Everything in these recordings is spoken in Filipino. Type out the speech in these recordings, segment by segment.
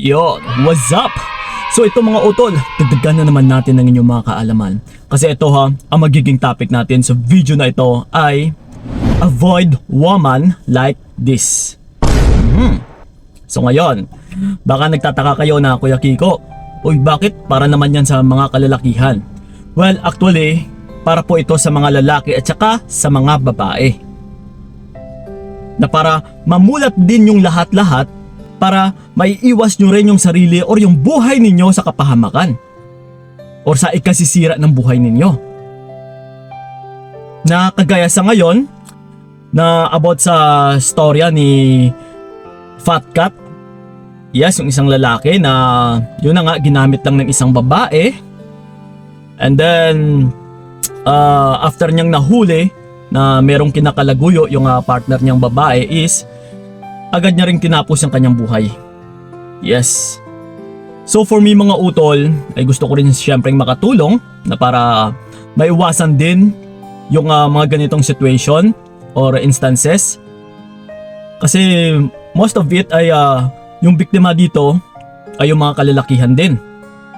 Yo, what's up? So ito mga utol, dagdagan na naman natin ng inyong mga kaalaman. Kasi ito ang magiging topic natin sa video na ito ay avoid woman like this. So ngayon, baka nagtataka kayo na Kuya Kiko, uy bakit para naman yan sa mga kalalakihan? Well, actually, para po ito sa mga lalaki at saka sa mga babae. Na para mamulat din yung lahat-lahat, para maiiwas nyo rin yung sarili or yung buhay ninyo sa kapahamakan or sa ikasisira ng buhay ninyo. Na kagaya sa ngayon, na about sa storya ni Fat Cat. Yes, yung isang lalaki na yun na nga ginamit lang ng isang babae. And then after niyang nahuli na merong kinakalaguyo yung partner niyang babae is agad niya ring tinapos ang kanyang buhay. Yes. So for me mga utol, ay gusto ko rin siyempre makatulong na para maiwasan din yung mga ganitong situation or instances. Kasi most of it ay yung biktima dito ay yung mga kalalakihan din.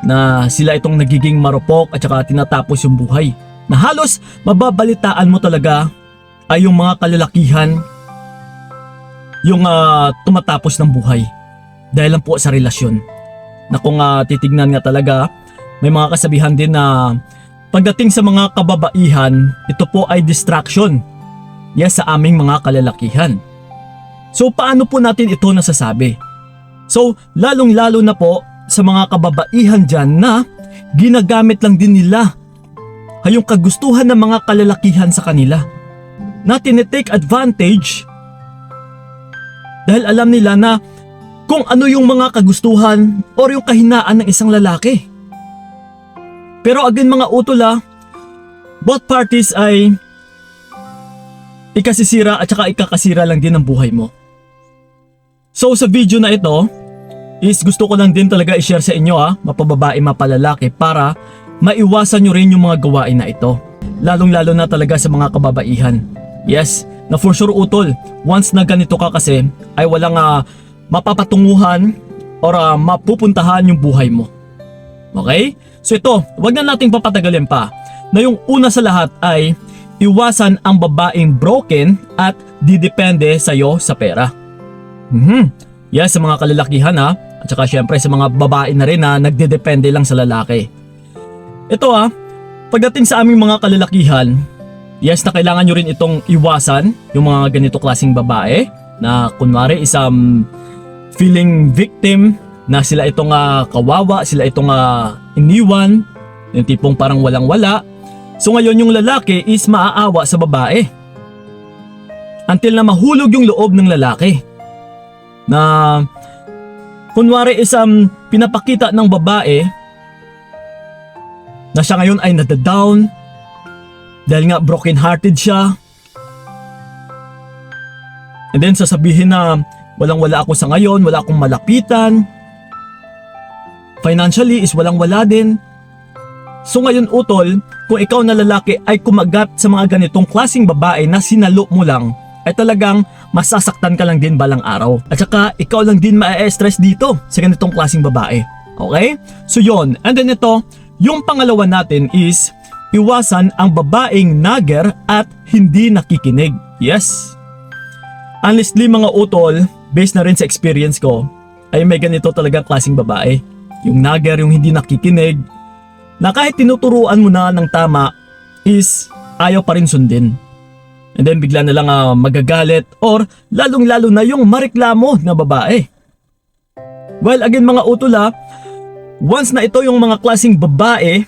Na sila itong nagiging marupok at saka tinatapos yung buhay. Na halos mababalitaan mo talaga ay yung mga kalalakihan yung tumatapos ng buhay dahil lang po sa relasyon. Na kung titignan nga talaga, may mga kasabihan din na pagdating sa mga kababaihan, ito po ay distraction. Yes, sa aming mga kalalakihan. So paano po natin ito nasasabi? So lalong-lalo na po sa mga kababaihan dyan na ginagamit lang din nila ay yung kagustuhan ng mga kalalakihan sa kanila. Na tinitake advantage dahil alam nila na kung ano yung mga kagustuhan or yung kahinaan ng isang lalaki. Pero again mga utol both parties ay ikasisira at saka ikakasira lang din ang buhay mo. So sa video na ito is gusto ko lang din talaga i-share sa inyo mapababae mapalalaki para maiwasan nyo rin yung mga gawain na ito. Lalong lalo na talaga sa mga kababaihan. Yes, na for sure utol, once na ganito ka kasi ay walang mapapatunguhan or mapupuntahan yung buhay mo. Okay? So ito, wag na nating papatagalin pa na yung una sa lahat ay iwasan ang babaeng broken at didepende sa'yo sa pera. Yes, sa mga kalalakihan at saka syempre sa mga babae na rin na nagdedepende lang sa lalaki. Ito pagdating sa aming mga kalalakihan, yes na kailangan nyo rin itong iwasan yung mga ganito klaseng babae na kunwari isang feeling victim na sila itong kawawa, sila itong iniwan, yung tipong parang walang wala. So ngayon yung lalaki is maaawa sa babae until na mahulog yung loob ng lalaki. Na kunwari isang pinapakita ng babae na siya ngayon ay nadadown dahil nga broken hearted siya. And then sasabihin na walang wala ako sa ngayon, wala akong malapitan. Financially is walang wala din. So ngayon utol, kung ikaw na lalaki ay kumagat sa mga ganitong klaseng babae na sinalo mo lang, ay talagang masasaktan ka lang din balang araw. At saka ikaw lang din ma-stress dito sa ganitong klaseng babae. Okay? So yon. And then ito, yung pangalawa natin is iwasan ang babaeng nagger at hindi nakikinig. Yes. Honestly mga utol, based na rin sa experience ko, ay may ganito talaga klaseng babae. Yung nagger, yung hindi nakikinig, na kahit tinuturuan mo na ng tama is ayaw pa rin sundin. And then bigla na lang magagalit or lalong-lalo na yung mareklamo na babae. Well again mga utol once na ito yung mga klaseng babae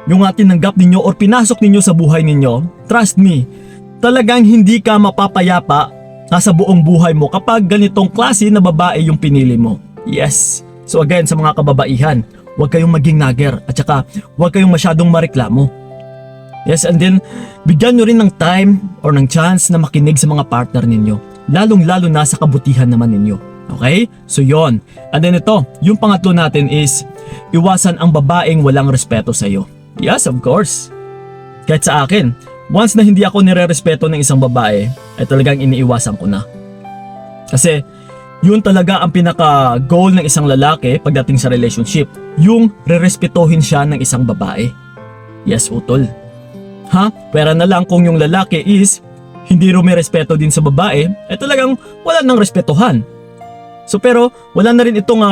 yung tinanggap ninyo or pinasok ninyo sa buhay ninyo, trust me, talagang hindi ka mapapayapa sa buong buhay mo kapag ganitong klase na babae yung pinili mo. Yes. So again sa mga kababaihan, huwag kayong maging nagger at saka huwag kayong masyadong mareklamo. Yes, and then bigyan nyo rin ng time or ng chance na makinig sa mga partner ninyo. Lalong-lalo na sa kabutihan naman ninyo. Okay? So yon. And then ito, yung pangatlo natin is iwasan ang babaeng walang respeto sa iyo. Yes, of course. Kahit sa akin, once na hindi ako nire-respeto ng isang babae, ay talagang iniiwasan ko na. Kasi Yun talaga ang pinaka-goal ng isang lalaki pagdating sa relationship. Yung rerespetuhin siya ng isang babae. Yes, utol. Pera na lang kung yung lalaki is hindi rumirespeto din sa babae, talagang wala nang respetuhan. So pero wala na rin itong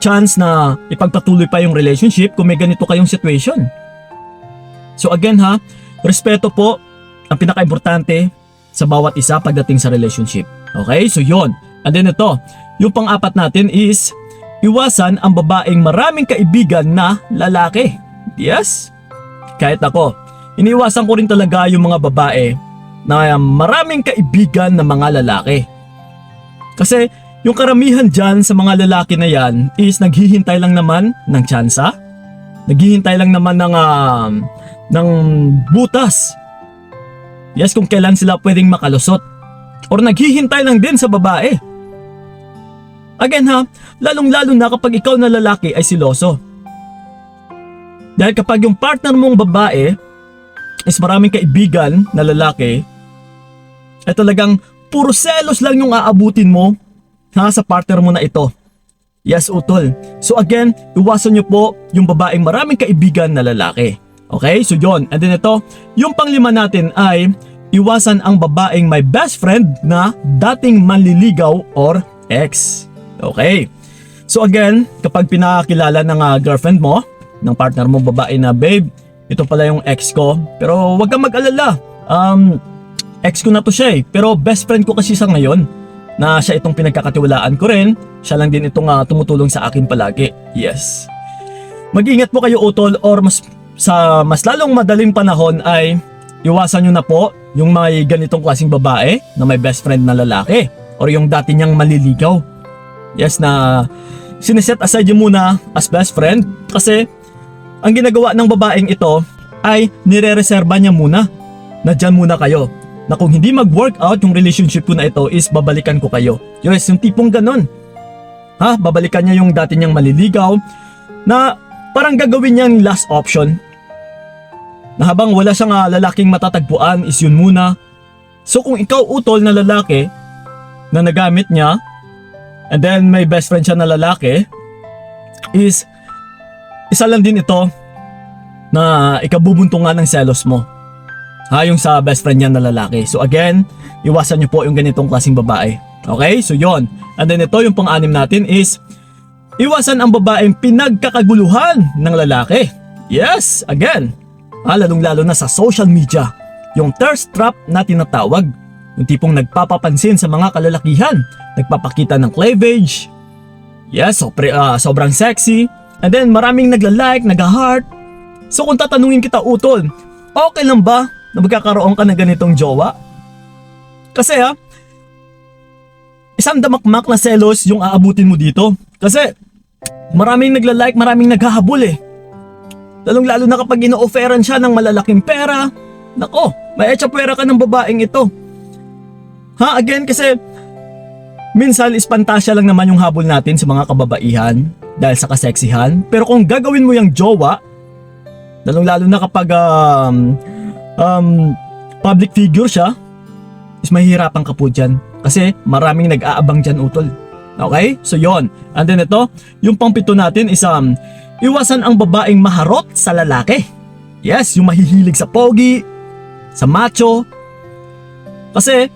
chance na ipagpatuloy pa yung relationship kung may ganito kayong situation. So again respeto po ang pinaka-importante sa bawat isa pagdating sa relationship. Okay, so yon. And then ito, yung pang-apat natin is iwasan ang babaeng maraming kaibigan na lalaki. Yes, kahit ako, iniwasan ko rin talaga yung mga babae na maraming kaibigan na mga lalaki. Kasi yung karamihan dyan sa mga lalaki na yan is naghihintay lang naman ng tsansa. Naghihintay lang naman ng butas. Yes, kung kailan sila pwedeng makalusot. Or naghihintay lang din sa babae. Again lalong-lalo na kapag ikaw na lalaki ay siloso. Dahil kapag yung partner mong babae is maraming kaibigan na lalaki, ay talagang puro selos lang yung aabutin mo sa partner mo na ito. Yes, utol. So again, iwasan nyo po yung babaeng maraming kaibigan na lalaki. Okay, so yon. And then ito, yung panglima natin ay iwasan ang babaeng may best friend na dating manliligaw or ex. Okay. So again, kapag pinakilala ng girlfriend mo, ng partner mo babae na, babe, ito pala yung ex ko, pero wag kang mag-alala. Ex ko na to siya pero best friend ko kasi sa ngayon na siya itong pinagkakatiwalaan ko rin. Siya lang din itong tumutulong sa akin palagi. Yes. Mag-ingat po kayo utol, or mas lalong madaling panahon ay iwasan nyo na po yung may ganitong klaseng babae na may best friend na lalaki or yung dati niyang maliligaw. Yes, na sineset aside nyo muna as best friend kasi ang ginagawa ng babaeng ito ay nire-reserva niya muna na dyan muna kayo. Na kung hindi mag-work out yung relationship ko na ito is babalikan ko kayo. Yes, yung tipong ganon. Babalikan niya yung dati niyang maliligaw na parang gagawin niyang last option. Na habang wala siyang lalaking matatagpuan is yun muna. So kung ikaw utol na lalaki na nagamit niya and then may best friend siya na lalaki, is isa lang din ito na ikabubuntungan ng selos mo. Yung sa best friend niya na lalaki. So again, iwasan niyo po yung ganitong klaseng babae. Okay? So yon. And then ito, yung pang-anim natin is iwasan ang babaeng pinagkakaguluhan ng lalaki. Yes, again. Lalong-lalo na sa social media. Yung thirst trap na tinatawag. Yung tipong nagpapapansin sa mga kalalakihan. Nagpapakita ng cleavage. Yes, sobrang sexy. And then maraming nagla-like, nag-heart. So kung tatanungin kita utol, okay lang ba na magkakaroon ka ng ganitong jowa? Kasi isang damakmak na selos yung aabutin mo dito. Kasi maraming nagla-like, maraming naghahabol Lalong-lalo na kapag ino-offeran siya ng malalaking pera. Nako, may pera ka ng babaeng ito. Again, kasi minsan ispantasya lang naman yung habol natin sa mga kababaihan dahil sa kaseksihan. Pero kung gagawin mo yung jowa, lalong-lalo na kapag public figure siya, is mahihirapan ka po dyan. Kasi maraming nag-aabang dyan utol. Okay? So yon. And then ito, yung pang-pito natin is iwasan ang babaeng maharot sa lalaki. Yes, yung mahihilig sa pogi, sa macho. Kasi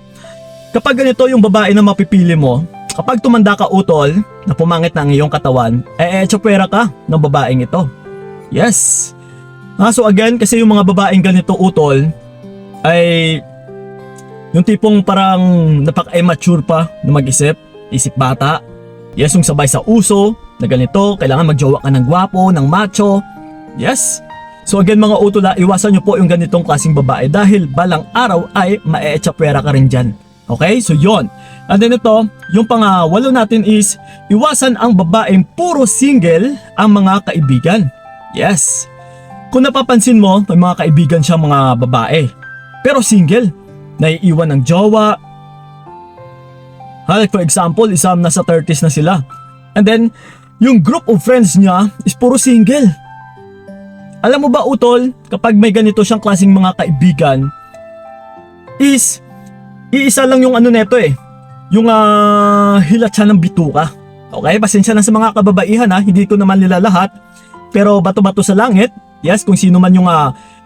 kapag ganito yung babae na mapipili mo, kapag tumanda ka utol, na pumangit na ang iyong katawan, pwera ka ng babaeng ito. Yes. So again, kasi yung mga babaeng ganito utol ay yung tipong parang napaka-immature pa na mag-isip, isip bata. Yes, yung sabay sa uso na ganito, kailangan magjowa ka ng gwapo, ng macho. Yes. So again mga utol, iwasan nyo po yung ganitong klaseng babae dahil balang araw ay mae-echapwera ka rin dyan. Okay, so yon. And then ito, yung pang-walo natin is iwasan ang babaeng puro single ang mga kaibigan. Yes. Kung napapansin mo, may mga kaibigan siya mga babae, pero single, naiiwan ng jowa. Like for example, isang nasa 30s na sila. And then, yung group of friends niya is puro single. Alam mo ba utol, kapag may ganito siyang klaseng mga kaibigan, is iisa lang yung neto yung hilat siya ng bituka. Okay, pasensya na sa mga kababaihan ha, hindi ko naman nila lahat. Pero bato-bato sa langit, yes, kung sino man yung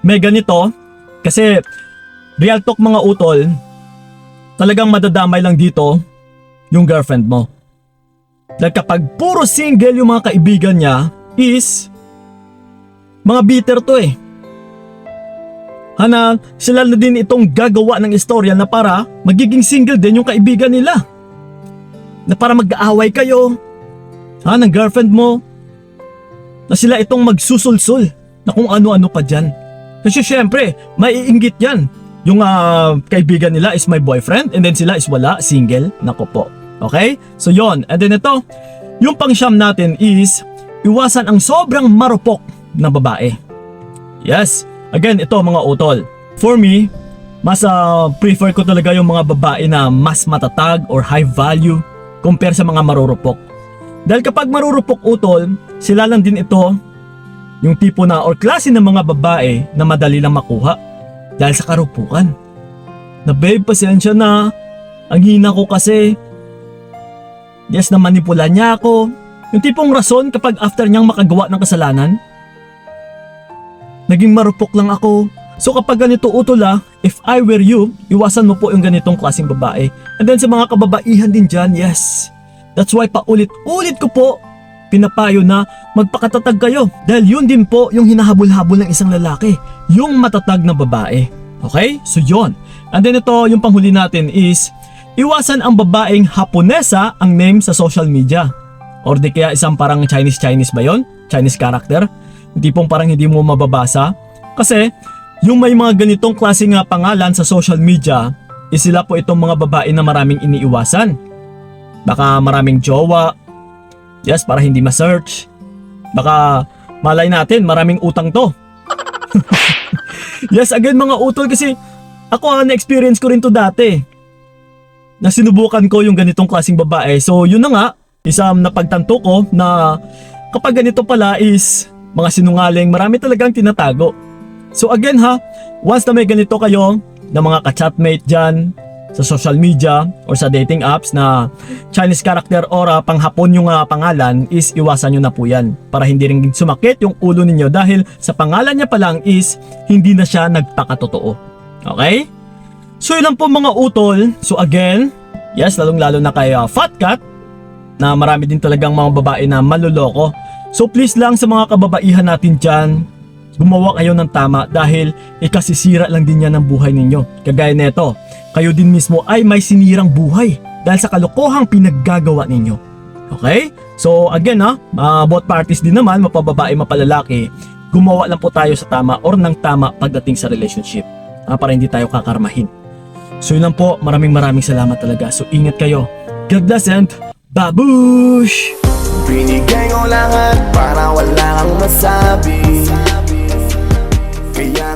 may ganito. Kasi real talk mga utol, talagang madadamay lang dito yung girlfriend mo. Dahil kapag puro single yung mga kaibigan niya is mga bitter to eh. Hana, sila na din itong gagawa ng istorya na para magiging single din yung kaibigan nila. Na para mag-aaway kayo ng girlfriend mo. Na sila itong magsusulsul na kung ano-ano pa dyan. Kasi syempre, maiinggit yan. Yung kaibigan nila is my boyfriend and then sila is wala, single. Nako po. Okay? So yon. And then ito, yung pangsyam natin is iwasan ang sobrang marupok na babae. Yes. Again, ito mga utol. For me, mas prefer ko talaga yung mga babae na mas matatag or high value compare sa mga marurupok. Dahil kapag marurupok utol, sila lang din ito yung tipo na or klase ng mga babae na madali lang makuha dahil sa karupukan. Na babe, pasensya na. Ang hina ko kasi. Yes, na manipula niya ako. Yung tipong rason kapag after niyang makagawa ng kasalanan, naging marupok lang ako. So kapag ganito utol if I were you, iwasan mo po yung ganitong klaseng babae. And then sa mga kababaihan din dyan, yes. That's why paulit-ulit ko po pinapayo na magpakatatag kayo. Dahil yun din po yung hinahabol-habol ng isang lalaki. Yung matatag na babae. Okay? So yun. And then ito, yung panghuli natin is, iwasan ang babaeng Haponesa ang name sa social media. Or di kaya isang parang Chinese ba yon? Chinese character? Hindi pong parang hindi mo mababasa. Kasi yung may mga ganitong klaseng pangalan sa social media is sila po itong mga babae na maraming iniiwasan. Baka maraming jowa. Yes, para hindi ma-search. Baka malay natin maraming utang to. Yes, again mga utol kasi ako na-experience ko rin to dati. Na sinubukan ko yung ganitong klaseng babae. So yun na nga, isang napagtanto ko na kapag ganito pala is mga sinungaling, marami talagang tinatago. So again once na may ganito kayo na mga ka-chatmate dyan sa social media or sa dating apps na Chinese character or panghapon yung pangalan is iwasan nyo na po yan para hindi rin sumakit yung ulo ninyo dahil sa pangalan niya pa lang is hindi na siya nagpakatotoo. Okay? So yun lang po mga utol. So again, yes, lalong lalo na kay Fatcat na marami din talagang mga babae na maluloko. So please lang sa mga kababaihan natin dyan, gumawa kayo ng tama dahil ikasisira lang din yan ng buhay ninyo. Kagaya neto, kayo din mismo ay may sinirang buhay dahil sa kalokohang pinaggagawa ninyo. Okay? So again both parties din naman, mapababae, mapalalaki, gumawa lang po tayo sa tama or ng tama pagdating sa relationship para hindi tayo kakarmahin. So yun lang po, maraming salamat talaga. So ingat kayo. God bless and babush! Binigay ko lahat para wala kang masabi. Kaya